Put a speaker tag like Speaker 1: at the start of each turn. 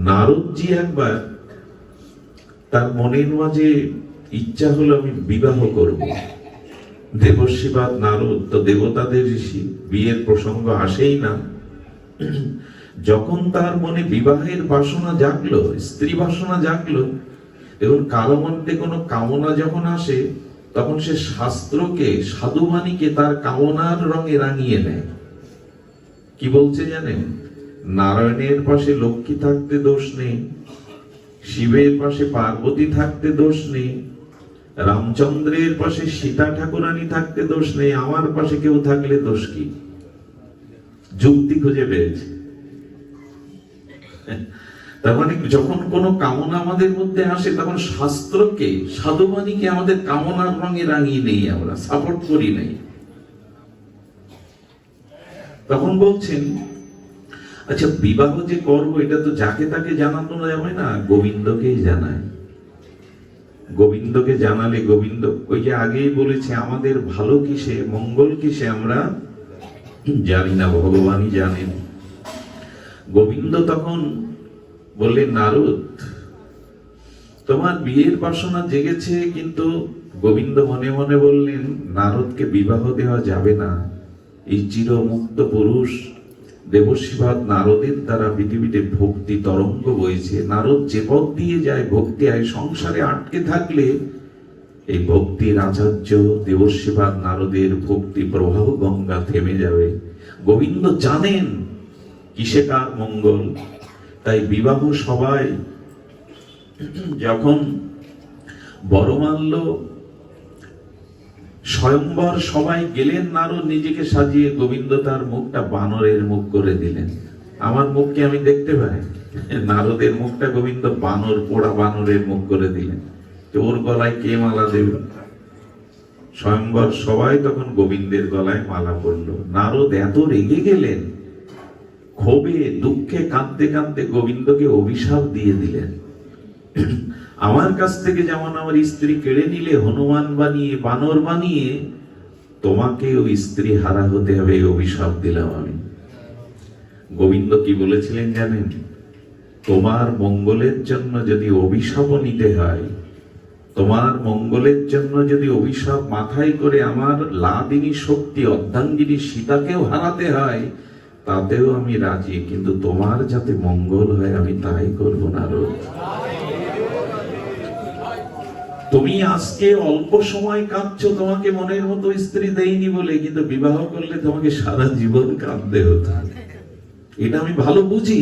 Speaker 1: নারদজি একবার তার মনের মাঝে ইচ্ছা হলো আমি বিবাহ করব। দেবর্ষিবাদ নারদ তো দেবতাদের ঋষি, বিয়ের প্রসঙ্গ আসেই না। যখন তার মনে বিবাহের বাসনা জাগলো, স্ত্রী বাসনা জাগলো, এবং কারো মধ্যে কোনো কামনা যখন আসে তখন সে শাস্ত্রকে, সাধুবাণীকে তার কামনার রঙে রাঙিয়ে নেয়। কি বলছে জানেন? নারায়ণের পাশে লক্ষ্মী থাকতে দোষ নেই, শিবের পাশে পার্বতী থাকতে দোষ নেই, রামচন্দ্রের পাশে সীতা ঠাকুরানী থাকতে দোষ নেই, আমার পাশে কেউ থাকলে দোষ কি? যুক্তি খুঁজে পেয়েছে। তার মানে যখন কোনো কামনা আমাদের মধ্যে আসে তখন শাস্ত্রকে, সাধুবাণীকে আমাদের কামনার রঙে রাঙিয়ে নেই, আমরা সাপোর্ট করি নাই। তখন বলছেন, আচ্ছা বিবাহ যে করবো এটা তো যাকে তাকে জানানো যাবে না, গোবিন্দকেই জানায়। গোবিন্দকে জানালে গোবিন্দ, ওই যে আগেই বলেছে আমাদের ভালো কিসে, মঙ্গল কিসে আমরা জানি না, ভগবানই জানেন। গোবিন্দ তখন বললেন, নারদ তোমার বিয়ের বাসনা জেগেছে, কিন্তু গোবিন্দ মনে মনে বললেন নারদকে বিবাহ দেওয়া যাবে না। এই চিরমুক্ত পুরুষ দেবর্ষিবাদ নারদের দ্বারা পৃথিবীতে ভক্তি তরঙ্গ বইছে। নারদ যে পথ দিয়ে যায় ভক্তি আয়, সংসারে আটকে থাকলে এই ভক্তির আচার্য দেবর্ষিবাদ নারদের ভক্তি প্রবাহ গঙ্গা থেমে যাবে। গোবিন্দ জানেন কিসে কার মঙ্গল, তাই বিবাহ সবাই যখন বরমাল্য স্বয়ম্বর সবাই গেলেন, নারদ নিজেকে সাজিয়ে, গোবিন্দ তার মুখটা বানরের মুখ করে দিলেন। আমার মুখকে আমি দেখতে পাই, নারদের মুখটা গোবিন্দ বানর, পোড়া বানরের মুখ করে দিলেন। ওর গলায় কে মালা দেবে? স্বয়ম্বর সবাই তখন গোবিন্দের গলায় মালা পড়লো। নারদ এত রেগে গেলেন, ক্ষোভে দুঃখে কাঁদতে কাঁদতে গোবিন্দকে অভিশাপ দিয়ে দিলেন, আমার কাছ থেকে যেমন আমার স্ত্রী কেড়ে নিলে হনুমান বানিয়ে, বানর বানিয়ে, তোমাকে ওই স্ত্রী হারা হতে হবে, এই অভিশাপ দিলাম আমি। গোবিন্দ কি বলেছিলেন জানেন? তোমার মঙ্গলের জন্য যদি অভিশাপ নিতে হয়, তোমার মঙ্গলের জন্য যদি অভিশাপ মাথায় করে আমার লাদিনী শক্তি অর্ধাঙ্গিনী সীতাকেও হারাতে হয়, তাতেও আমি রাজি, কিন্তু তোমার যাতে মঙ্গল হয় আমি তাই করবো না। তুমি আজকে অল্প সময় কাঁদছো, তোমাকে মনের মতো স্ত্রী দেয়নি বলে, কিন্তু বিবাহ করলে তোমাকে সারা জীবন কাঁদতে হতো। এটা আমি ভালো বুঝি।